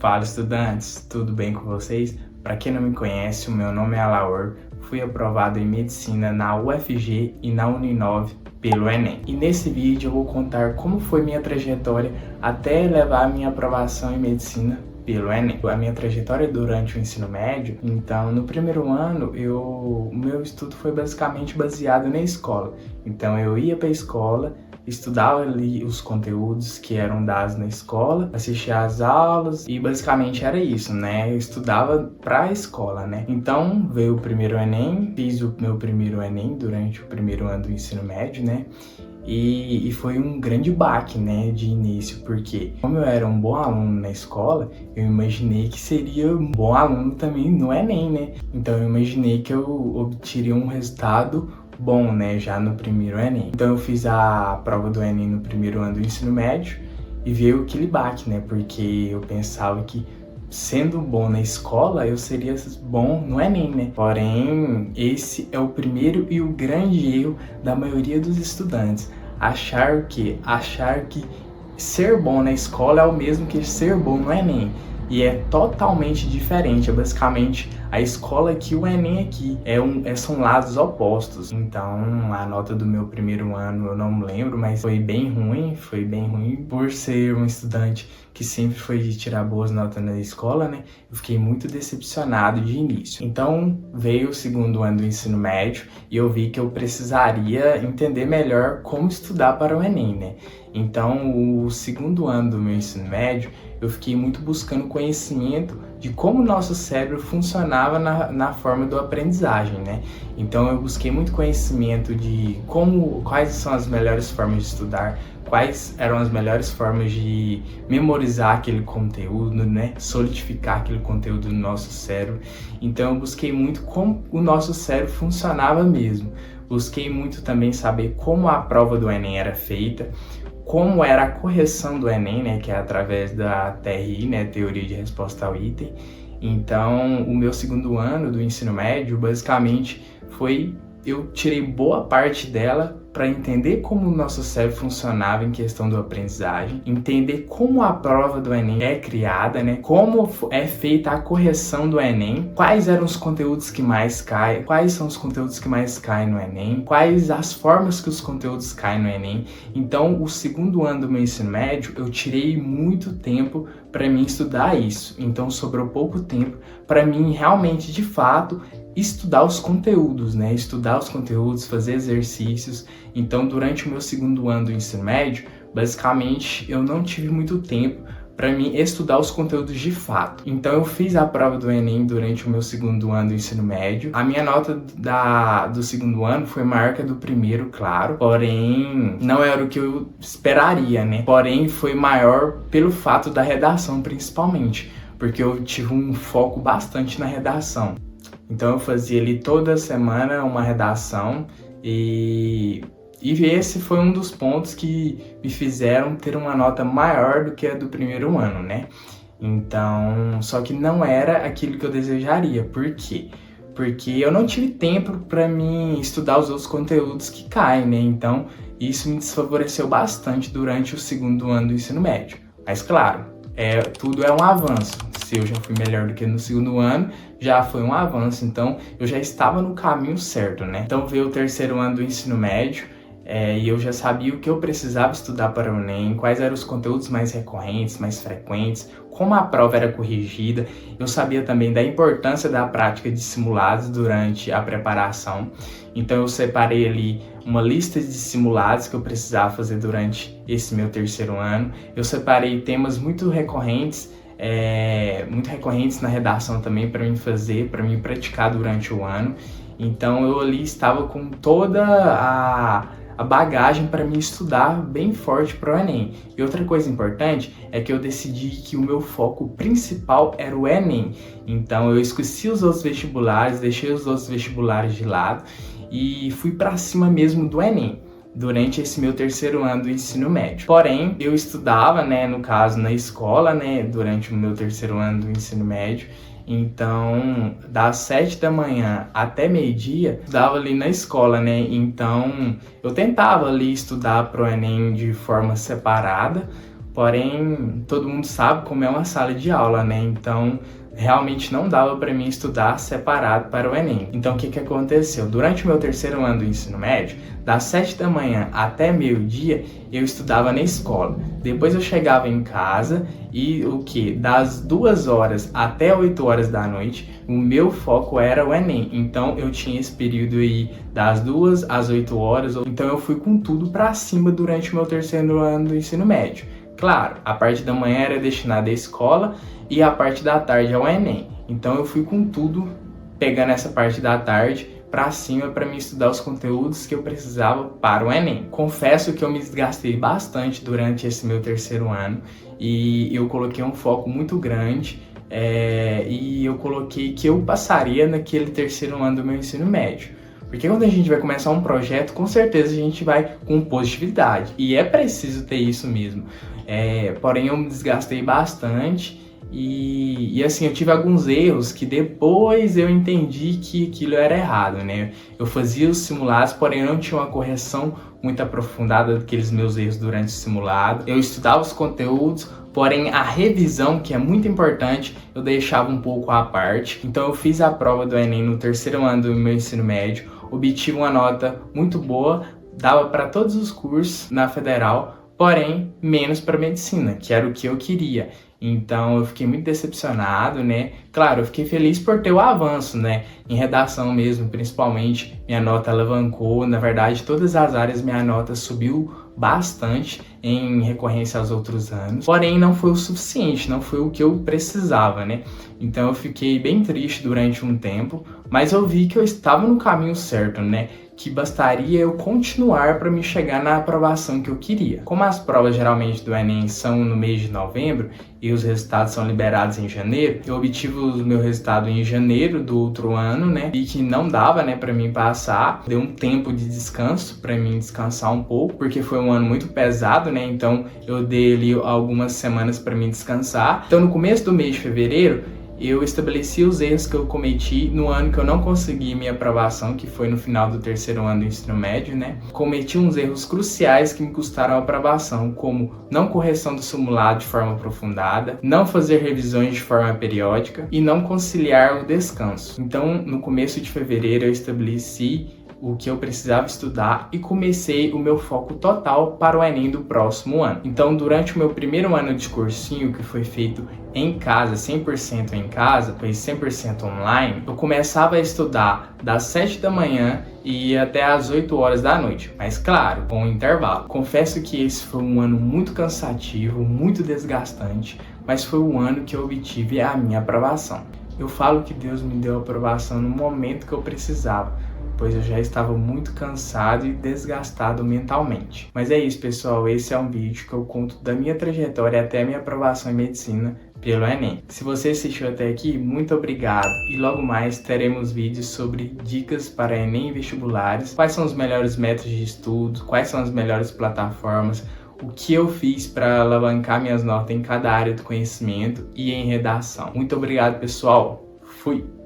Fala, estudantes, tudo bem com vocês? Para quem não me conhece, o meu nome é Alaor, fui aprovado em Medicina na UFG e na Uninove pelo Enem. E nesse vídeo eu vou contar como foi minha trajetória até levar a minha aprovação em Medicina pelo Enem. A minha trajetória durante o ensino médio, então no primeiro ano o meu estudo foi basicamente baseado na escola. Então eu ia para a escola, estudava ali os conteúdos que eram dados na escola, assistia às aulas e basicamente era isso, né? Eu estudava pra escola, né? Então veio o primeiro Enem, fiz o meu primeiro Enem durante o primeiro ano do ensino médio, né? E foi um grande baque, né, de início, porque como eu era um bom aluno na escola, eu imaginei que seria um bom aluno também no Enem, né? Então eu imaginei que eu obteria um resultado bom, né, já no primeiro Enem. Então eu fiz a prova do Enem no primeiro ano do ensino médio e veio aquele baque, né, porque eu pensava que sendo bom na escola, eu seria bom no Enem, né? Porém, esse é o primeiro e o grande erro da maioria dos estudantes. Achar que ser bom na escola é o mesmo que ser bom no Enem. E é totalmente diferente, é basicamente a escola aqui, o Enem aqui, são lados opostos. Então, a nota do meu primeiro ano eu não me lembro, mas foi bem ruim por ser um estudante que sempre foi de tirar boas notas na escola, né? Eu fiquei muito decepcionado de início. Então, veio o segundo ano do ensino médio e eu vi que eu precisaria entender melhor como estudar para o Enem, né? Então, o segundo ano do meu ensino médio, eu fiquei muito buscando conhecimento de como o nosso cérebro funcionava na forma da aprendizagem, né? Então eu busquei muito conhecimento de quais são as melhores formas de estudar, quais eram as melhores formas de memorizar aquele conteúdo, né? Solidificar aquele conteúdo no nosso cérebro. Então eu busquei muito como o nosso cérebro funcionava mesmo. Busquei muito também saber como a prova do Enem era feita, como era a correção do Enem, né, que é através da TRI, né, Teoria de Resposta ao Item. Então, o meu segundo ano do ensino médio, basicamente, eu tirei boa parte dela para entender como o nosso cérebro funcionava em questão da aprendizagem, entender como a prova do Enem é criada, né? Como é feita a correção do Enem, quais eram os conteúdos que mais caem, quais são os conteúdos que mais caem no Enem, quais as formas que os conteúdos caem no Enem. Então, o segundo ano do meu ensino médio, eu tirei muito tempo para mim estudar isso. Então, sobrou pouco tempo para mim realmente, de fato, estudar os conteúdos, né? Estudar os conteúdos, fazer exercícios. Então, durante o meu segundo ano do ensino médio, basicamente, eu não tive muito tempo para mim estudar os conteúdos de fato. Então, eu fiz a prova do Enem durante o meu segundo ano do ensino médio. A minha nota do segundo ano foi maior que a do primeiro, claro. Porém, não era o que eu esperaria, né? Porém, foi maior pelo fato da redação, principalmente. Porque eu tive um foco bastante na redação. Então eu fazia ali toda semana uma redação e esse foi um dos pontos que me fizeram ter uma nota maior do que a do primeiro ano, né? Então, só que não era aquilo que eu desejaria. Por quê? Porque eu não tive tempo para mim estudar os outros conteúdos que caem, né? Então, isso me desfavoreceu bastante durante o segundo ano do ensino médio. Mas claro, tudo é um avanço. Se eu já fui melhor do que no segundo ano, já foi um avanço. Então, eu já estava no caminho certo, né? Então, veio o terceiro ano do ensino médio e eu já sabia o que eu precisava estudar para o Enem, quais eram os conteúdos mais recorrentes, mais frequentes, como a prova era corrigida. Eu sabia também da importância da prática de simulados durante a preparação. Então, eu separei ali uma lista de simulados que eu precisava fazer durante esse meu terceiro ano. Eu separei temas muito recorrentes na redação também para mim praticar durante o ano. Então eu ali estava com toda a bagagem para me estudar bem forte para o Enem. E outra coisa importante é que eu decidi que o meu foco principal era o Enem. Então eu esqueci os outros vestibulares, deixei os outros vestibulares de lado e fui para cima mesmo do Enem durante esse meu terceiro ano do ensino médio. Porém, eu estudava, né, no caso, na escola, né, durante o meu terceiro ano do ensino médio. Então, das 7 da manhã até meio-dia, estudava ali na escola, né? Então, eu tentava ali estudar pro Enem de forma separada, porém todo mundo sabe como é uma sala de aula, né? Então realmente não dava para mim estudar separado para o Enem. Então o que aconteceu? Durante o meu terceiro ano do ensino médio, das 7 da manhã até meio-dia, eu estudava na escola. Depois eu chegava em casa e das 2 horas até 8 horas da noite, o meu foco era o Enem. Então eu tinha esse período aí das 2 às 8 horas, então eu fui com tudo para cima durante o meu terceiro ano do ensino médio. Claro, a parte da manhã era destinada à escola e a parte da tarde ao Enem. Então eu fui com tudo, pegando essa parte da tarde para cima para me estudar os conteúdos que eu precisava para o Enem. Confesso que eu me desgastei bastante durante esse meu terceiro ano e eu coloquei um foco muito grande e eu coloquei que eu passaria naquele terceiro ano do meu ensino médio. Porque quando a gente vai começar um projeto, com certeza a gente vai com positividade. E é preciso ter isso mesmo. Porém, eu me desgastei bastante e assim, eu tive alguns erros que depois eu entendi que aquilo era errado, né? Eu fazia os simulados, porém eu não tinha uma correção muito aprofundada daqueles meus erros durante o simulado. Eu estudava os conteúdos, porém a revisão, que é muito importante, eu deixava um pouco à parte. Então eu fiz a prova do Enem no terceiro ano do meu ensino médio, obtive uma nota muito boa, dava para todos os cursos na federal, porém menos para medicina, que era o que eu queria. Então eu fiquei muito decepcionado, né? Claro, eu fiquei feliz por ter o avanço, né? Em redação mesmo, principalmente, minha nota alavancou. Na verdade, todas as áreas minha nota subiu bastante em recorrência aos outros anos. Porém, não foi o suficiente, não foi o que eu precisava, né? Então eu fiquei bem triste durante um tempo, mas eu vi que eu estava no caminho certo, né? Que bastaria eu continuar para me chegar na aprovação que eu queria. Como as provas geralmente do Enem são no mês de novembro e os resultados são liberados em janeiro, eu obtive o meu resultado em janeiro do outro ano, né? E que não dava, né, para mim passar. Deu um tempo de descanso para mim descansar um pouco, porque foi um ano muito pesado, né? Então eu dei ali algumas semanas para mim descansar. Então no começo do mês de fevereiro, eu estabeleci os erros que eu cometi no ano que eu não consegui minha aprovação, que foi no final do terceiro ano do ensino médio, né? Cometi uns erros cruciais que me custaram a aprovação, como não correção do simulado de forma aprofundada, não fazer revisões de forma periódica e não conciliar o descanso. Então, no começo de fevereiro, eu estabeleci o que eu precisava estudar e comecei o meu foco total para o Enem do próximo ano. Então, durante o meu primeiro ano de cursinho, que foi feito em casa, 100% em casa, foi 100% online, eu começava a estudar das 7 da manhã e ia até às 8 horas da noite, mas claro, com um intervalo. Confesso que esse foi um ano muito cansativo, muito desgastante, mas foi o ano que eu obtive a minha aprovação. Eu falo que Deus me deu a aprovação no momento que eu precisava, pois eu já estava muito cansado e desgastado mentalmente. Mas é isso, pessoal, esse é um vídeo que eu conto da minha trajetória até a minha aprovação em medicina pelo Enem. Se você assistiu até aqui, muito obrigado, e logo mais teremos vídeos sobre dicas para Enem e vestibulares, quais são os melhores métodos de estudo, quais são as melhores plataformas, o que eu fiz para alavancar minhas notas em cada área do conhecimento e em redação. Muito obrigado, pessoal. Fui!